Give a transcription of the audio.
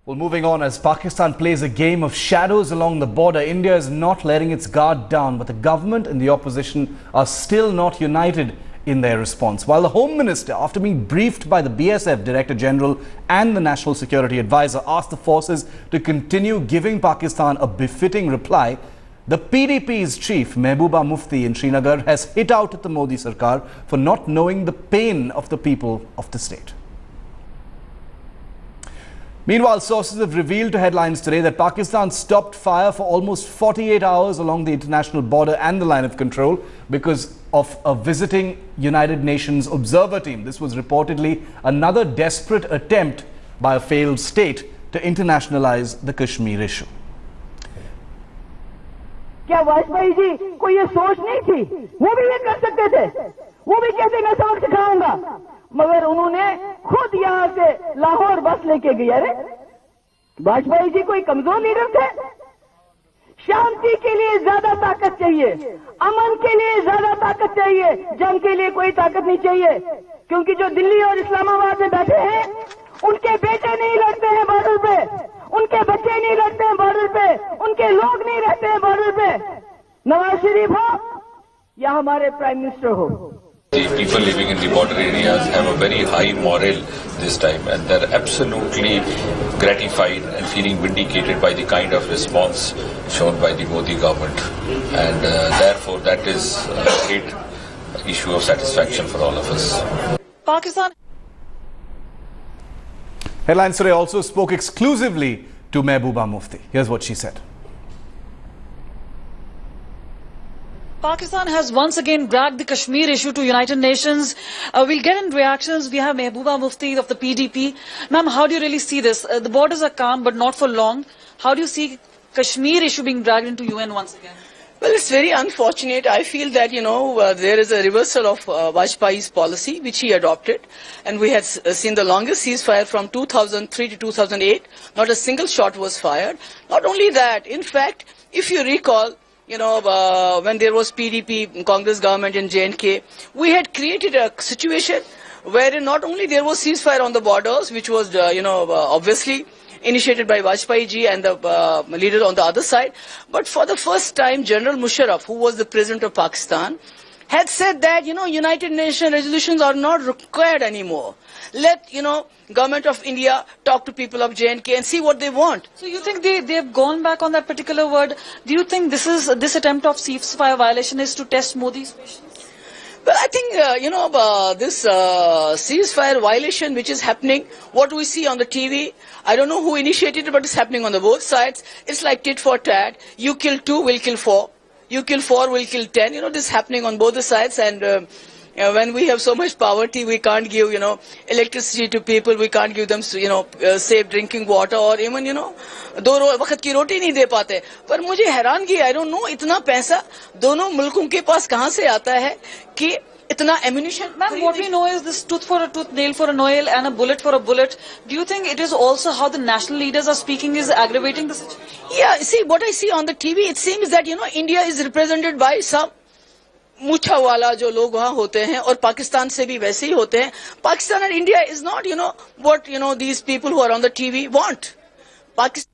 Well, moving on, as Pakistan plays a game of shadows along the border, India is not letting its guard down, but the government and the opposition are still not united in their response. While the Home Minister, after being briefed by the BSF Director General and the National Security Advisor, asked the forces to continue giving Pakistan a befitting reply, the PDP's chief, Mehbooba Mufti in Srinagar, has hit out at the Modi Sarkar for not knowing the pain of the people of the state. Meanwhile, sources have revealed to Headlines today that Pakistan stopped fire for almost 48 hours along the international border and the line of control because of a visiting United Nations observer team. This was reportedly another desperate attempt by a failed state to internationalize the Kashmir issue. क्या वाजपेयी जी को ये सोच नहीं थी? वो भी ये कर सकते थे, वो भी कहते मैं सबक सिखाऊंगा, मगर उन्होंने खुद यहाँ से लाहौर बस लेके गए। अरे वाजपेयी जी कोई कमजोर लीडर थे? शांति के लिए ज्यादा ताकत चाहिए, अमन के लिए ज्यादा ताकत चाहिए, जंग के लिए कोई ताकत नहीं चाहिए, क्योंकि जो दिल्ली और इस्लामाबाद में बैठे हैं उनके बेटे नहीं लड़ते हैं बॉर्डर पे, उनके बच्चे नहीं लड़ते हैं बॉर्डर पे, उनके लोग नहीं रहते हैं बॉर्डर पे। नवाज शरीफ हो या हमारे प्राइम मिनिस्टर हो, The people living in the border areas have a very high morale this time, and they're absolutely gratified and feeling vindicated by the kind of response shown by the Modi government, and therefore that is a great issue of satisfaction for all of us. Pakistan. Headlines today also spoke exclusively to Mehbooba Mufti. Here's what she said. Pakistan has once again dragged the Kashmir issue to United Nations. We'll get in reactions. We have Mehbooba Mufti of the PDP. Ma'am, how do you really see this? The borders are calm, but not for long. How do you see Kashmir issue being dragged into UN once again? Well, it's very unfortunate. I feel that, there is a reversal of Vajpayee's policy, which he adopted. And we had seen the longest ceasefire from 2003 to 2008. Not a single shot was fired. Not only that, in fact, if you recall, when there was PDP, Congress government in J&K, we had created a situation wherein not only there was ceasefire on the borders, which was, obviously initiated by Vajpayee ji and the leader on the other side, but for the first time, General Musharraf, who was the president of Pakistan, had said that, United Nations resolutions are not required anymore. Let, government of India talk to people of J&K and see what they want. So you think they have gone back on that particular word? Do you think this attempt of ceasefire violation is to test Modi's patience? Well, I think, this ceasefire violation which is happening, what we see on the TV, I don't know who initiated it, but it's happening on the both sides. It's like tit for tat. You kill 2, we'll kill 4. You kill 4, we'll kill 10. This is happening on both the sides. And when we have so much poverty, we can't give, electricity to people. We can't give them, safe drinking water or even, 2 वक्त की रोटी नहीं दे पाते. पर मुझे हैरानगी, I don't know, इतना पैसा दोनों मुल्कों के पास कहाँ से आता है कि इतना ammunition. Ma'am, what we know is this tooth for a tooth, nail for a nail, and a bullet for a bullet. Do you think it is also how the national leaders are speaking is aggravating the situation? Yeah, see, what I see on the TV, it seems that, India is represented by some मूछा वाला जो लोग वहाँ होते हैं और पाकिस्तान से भी वैसे ही होते हैं. Pakistan and India is not, what, these people who are on the TV want. Pakistan